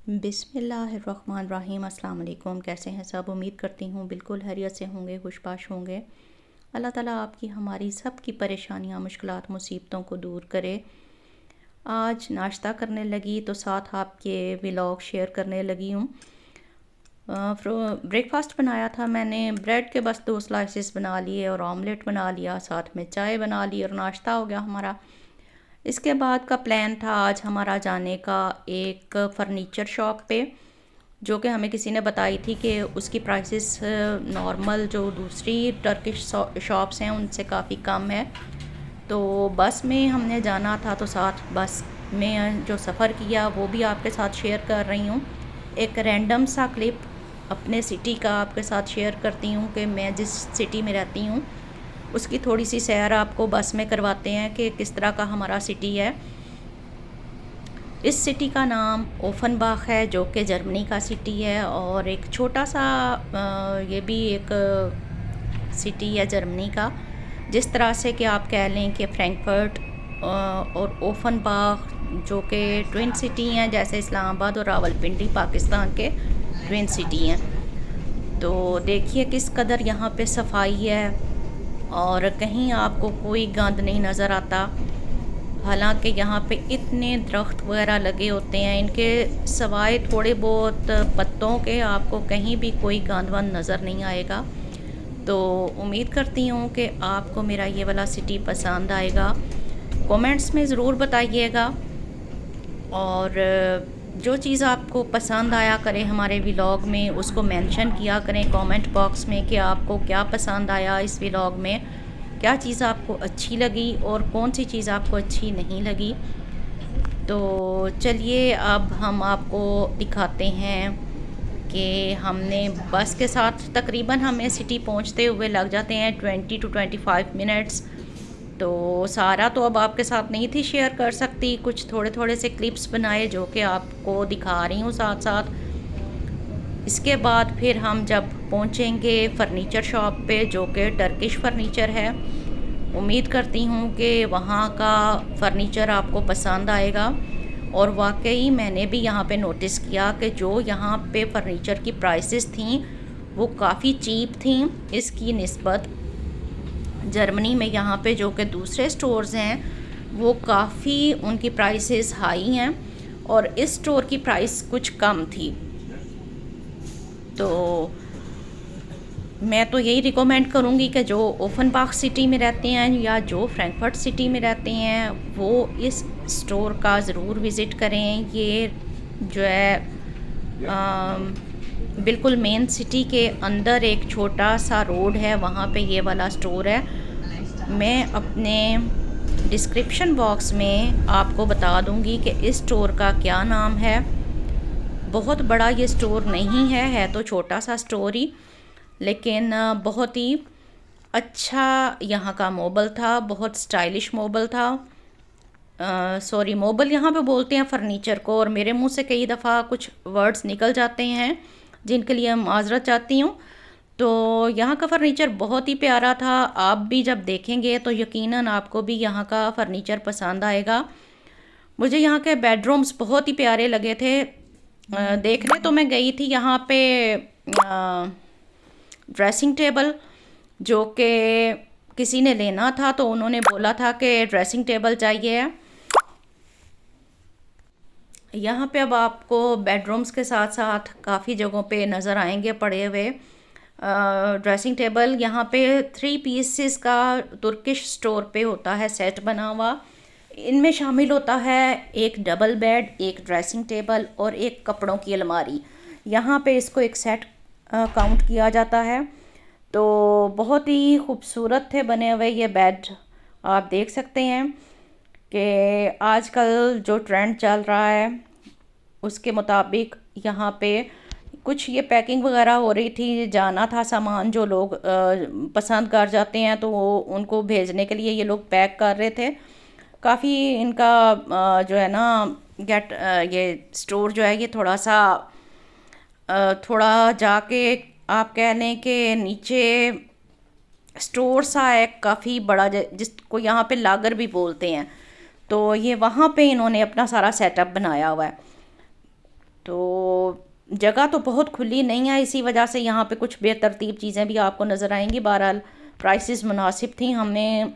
बिस्मिल्लाहिर्रहमानिर्रहीम। अस्सलाम वालेकुम। कैसे हैं सब? उम्मीद करती हूँ बिल्कुल खैरियत से होंगे, खुशबाश होंगे। अल्लाह ताला आपकी हमारी सब की परेशानियाँ, मुश्किलात, मुसीबतों को दूर करे। आज नाश्ता करने लगी तो साथ आपके व्लॉग शेयर करने लगी हूँ। ब्रेकफास्ट बनाया था मैंने, ब्रेड के बस 2 स्लाइसेस बना लिए और ऑमलेट बना लिया, साथ में चाय बना ली और नाश्ता हो गया हमारा। इसके बाद का प्लान था आज हमारा जाने का एक फ़र्नीचर शॉप पे, जो कि हमें किसी ने बताई थी कि उसकी प्राइसेस नॉर्मल जो दूसरी टर्किश शॉप्स हैं उनसे काफ़ी कम है। तो बस में हमने जाना था, तो साथ बस में जो सफ़र किया वो भी आपके साथ शेयर कर रही हूँ। एक रैंडम सा क्लिप अपने सिटी का आपके साथ शेयर करती हूँ कि मैं जिस सिटी में रहती हूँ उसकी थोड़ी सी सैर आपको बस में करवाते हैं कि किस तरह का हमारा सिटी है। इस सिटी का नाम ओफनबाख है, जो कि जर्मनी का सिटी है और एक छोटा सा ये भी एक सिटी है जर्मनी का। जिस तरह से कि आप कह लें कि फ्रैंकफर्ट और ओफनबाख जो कि ट्विन सिटी हैं, जैसे इस्लामाबाद और रावलपिंडी पाकिस्तान के ट्विन सिटी हैं। तो देखिए किस कदर यहाँ पे सफाई है और कहीं आपको कोई गंद नहीं नज़र आता। हालांकि यहाँ पे इतने दरख्त वगैरह लगे होते हैं, इनके सिवाय थोड़े बहुत पत्तों के आपको कहीं भी कोई गंद वंद नज़र नहीं आएगा। तो उम्मीद करती हूँ कि आपको मेरा ये वाला सिटी पसंद आएगा। कमेंट्स में ज़रूर बताइएगा और जो चीज़ आपको पसंद आया करें हमारे व्लॉग में उसको मेंशन किया करें कमेंट बॉक्स में कि आपको क्या पसंद आया इस व्लॉग में, क्या चीज़ आपको अच्छी लगी और कौन सी चीज़ आपको अच्छी नहीं लगी। तो चलिए अब हम आपको दिखाते हैं कि हमने बस के साथ तकरीबन हमें सिटी पहुंचते हुए लग जाते हैं 20 to 25 मिनट्स। तो सारा तो अब आपके साथ नहीं थी शेयर कर सकती, कुछ थोड़े थोड़े से क्लिप्स बनाए जो कि आपको दिखा रही हूँ साथ साथ। इसके बाद फिर हम जब पहुँचेंगे फ़र्नीचर शॉप पे जो कि टर्किश फ़र्नीचर है, उम्मीद करती हूँ कि वहाँ का फ़र्नीचर आपको पसंद आएगा। और वाकई मैंने भी यहाँ पे नोटिस किया कि जो यहाँ पे फ़र्नीचर की प्राइसेस थी वो काफ़ी चीप थी इसकी निस्बत। जर्मनी में यहाँ पे जो कि दूसरे स्टोर्स हैं वो काफ़ी उनकी प्राइसेस हाई हैं और इस स्टोर की प्राइस कुछ कम थी। तो मैं तो यही रिकमेंड करूँगी कि जो ओफनबाख सिटी में रहते हैं या जो फ्रैंकफर्ट सिटी में रहते हैं वो इस स्टोर का ज़रूर विज़िट करें। ये जो है बिल्कुल मेन सिटी के अंदर एक छोटा सा रोड है, वहाँ पे ये वाला स्टोर है। मैं अपने डिस्क्रिप्शन बॉक्स में आपको बता दूँगी कि इस स्टोर का क्या नाम है। बहुत बड़ा ये स्टोर नहीं है तो छोटा सा स्टोर ही, लेकिन बहुत ही अच्छा यहाँ का मोबल था, बहुत स्टाइलिश मोबल था। सॉरी, मोबल यहाँ पे बोलते हैं फ़र्नीचर को और मेरे मुंह से कई दफ़ा कुछ वर्ड्स निकल जाते हैं जिनके लिए माज़रत चाहती हूँ। तो यहाँ का फ़र्नीचर बहुत ही प्यारा था। आप भी जब देखेंगे तो यकीनन आपको भी यहाँ का फ़र्नीचर पसंद आएगा। मुझे यहाँ के बेडरूम्स बहुत ही प्यारे लगे थे। देखने तो मैं गई थी यहाँ पे ड्रेसिंग टेबल जो कि किसी ने लेना था, तो उन्होंने बोला था कि ड्रेसिंग टेबल चाहिए। यहाँ पे अब आपको बेडरूम्स के साथ साथ काफ़ी जगहों पे नज़र आएंगे पड़े हुए ड्रेसिंग टेबल। यहाँ पे 3 पीसेस का तुर्किश स्टोर पे होता है सेट बना हुआ। इनमें शामिल होता है एक डबल बेड, एक ड्रेसिंग टेबल और एक कपड़ों की अलमारी। यहाँ पे इसको एक सेट काउंट किया जाता है। तो बहुत ही खूबसूरत थे बने हुए ये बेड। आप देख सकते हैं कि आजकल जो ट्रेंड चल रहा है उसके मुताबिक यहाँ पे कुछ ये पैकिंग वगैरह हो रही थी, जाना था सामान जो लोग पसंद कर जाते हैं तो वो उनको भेजने के लिए ये लोग पैक कर रहे थे। काफ़ी इनका जो है ना ये स्टोर जो है ये थोड़ा सा थोड़ा जाके आप कह लें कि नीचे स्टोर सा है काफ़ी बड़ा, जिसको यहाँ पे लागर भी बोलते हैं। तो ये वहाँ पे इन्होंने अपना सारा सेटअप बनाया हुआ है। तो जगह तो बहुत खुली नहीं है, इसी वजह से यहाँ पे कुछ बेतरतीब चीज़ें भी आपको नज़र आएंगी। बहरहाल प्राइसेस मुनासिब थी। हमें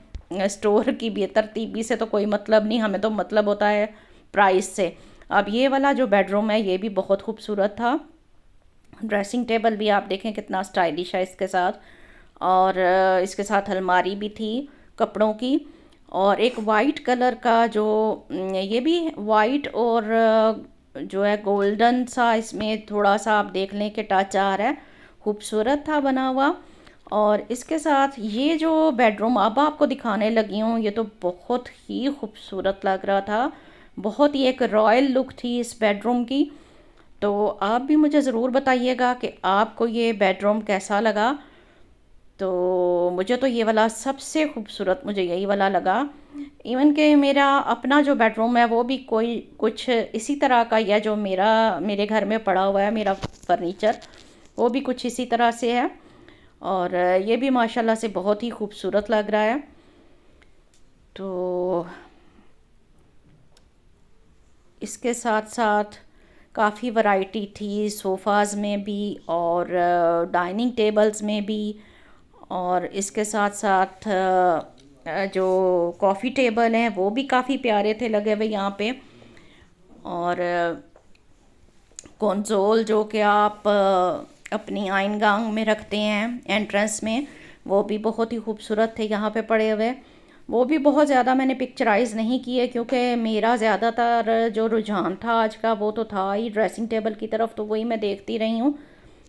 स्टोर की बेतरतीबी से तो कोई मतलब नहीं, हमें तो मतलब होता है प्राइस से। अब ये वाला जो बेडरूम है ये भी बहुत खूबसूरत था। ड्रेसिंग टेबल भी आप देखें कितना स्टाइलिश है इसके साथ, और इसके साथ अलमारी भी थी कपड़ों की, और एक वाइट कलर का जो ये भी वाइट और जो है गोल्डन सा, इसमें थोड़ा सा आप देख लें कि टच आ रहा है, खूबसूरत था बना हुआ। और इसके साथ ये जो बेडरूम अब आपको दिखाने लगी हूँ ये तो बहुत ही खूबसूरत लग रहा था, बहुत ही एक रॉयल लुक थी इस बेडरूम की। तो आप भी मुझे ज़रूर बताइएगा कि आपको ये बेडरूम कैसा लगा। तो मुझे तो ये वाला सबसे खूबसूरत मुझे यही वाला लगा। इवन कि मेरा अपना जो बेडरूम है वो भी कोई कुछ इसी तरह का ही है, जो मेरे घर में पड़ा हुआ है मेरा फर्नीचर वो भी कुछ इसी तरह से है, और ये भी माशाल्लाह से बहुत ही खूबसूरत लग रहा है। तो इसके साथ साथ काफ़ी वैरायटी थी सोफ़ाज़ में भी और डाइनिंग टेबल्स में भी, और इसके साथ साथ जो कॉफ़ी टेबल हैं वो भी काफ़ी प्यारे थे लगे हुए यहाँ पे, और कंसोल जो कि आप अपनी आइन गांग में रखते हैं एंट्रेंस में, वो भी बहुत ही खूबसूरत थे यहाँ पे पड़े हुए। वो भी बहुत ज़्यादा मैंने पिक्चराइज़ नहीं किए क्योंकि मेरा ज़्यादातर जो रुझान था आज का वो तो था ही ड्रेसिंग टेबल की तरफ, तो वही मैं देखती रही हूँ।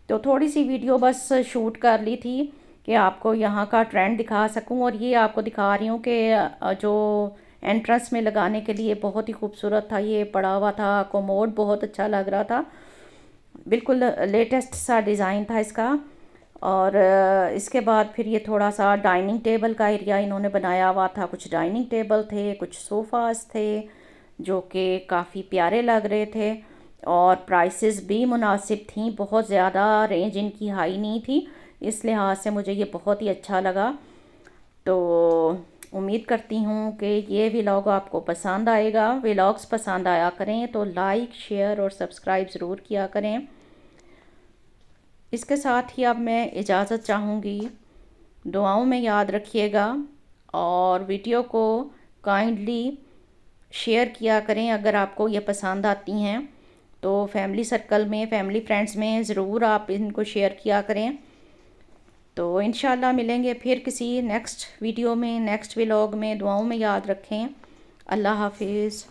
तो थोड़ी सी वीडियो बस शूट कर ली थी कि आपको यहाँ का ट्रेंड दिखा सकूँ, और ये आपको दिखा रही हूँ कि जो एंट्रेंस में लगाने के लिए बहुत ही खूबसूरत था ये पड़ा हुआ था। कोमोड बहुत अच्छा लग रहा था, बिल्कुल लेटेस्ट सा डिज़ाइन था इसका। और इसके बाद फिर ये थोड़ा सा डाइनिंग टेबल का एरिया इन्होंने बनाया हुआ था, कुछ डाइनिंग टेबल थे, कुछ सोफ़ाज़ थे जो कि काफ़ी प्यारे लग रहे थे, और प्राइसेस भी मुनासिब थी, बहुत ज़्यादा रेंज इनकी हाई नहीं थी, इस लिहाज से मुझे ये बहुत ही अच्छा लगा। तो उम्मीद करती हूँ कि ये व्लॉग आपको पसंद आएगा। व्लॉग्स पसंद आया करें तो लाइक शेयर और सब्सक्राइब ज़रूर किया करें। इसके साथ ही अब मैं इजाज़त चाहूँगी, दुआओं में याद रखिएगा, और वीडियो को काइंडली शेयर किया करें अगर आपको ये पसंद आती हैं, तो फैमिली सर्कल में, फैमिली फ्रेंड्स में ज़रूर आप इनको शेयर किया करें। तो इंशाल्लाह मिलेंगे फिर किसी नेक्स्ट वीडियो में, नेक्स्ट व्लॉग में। दुआओं में याद रखें। अल्लाह हाफिज़।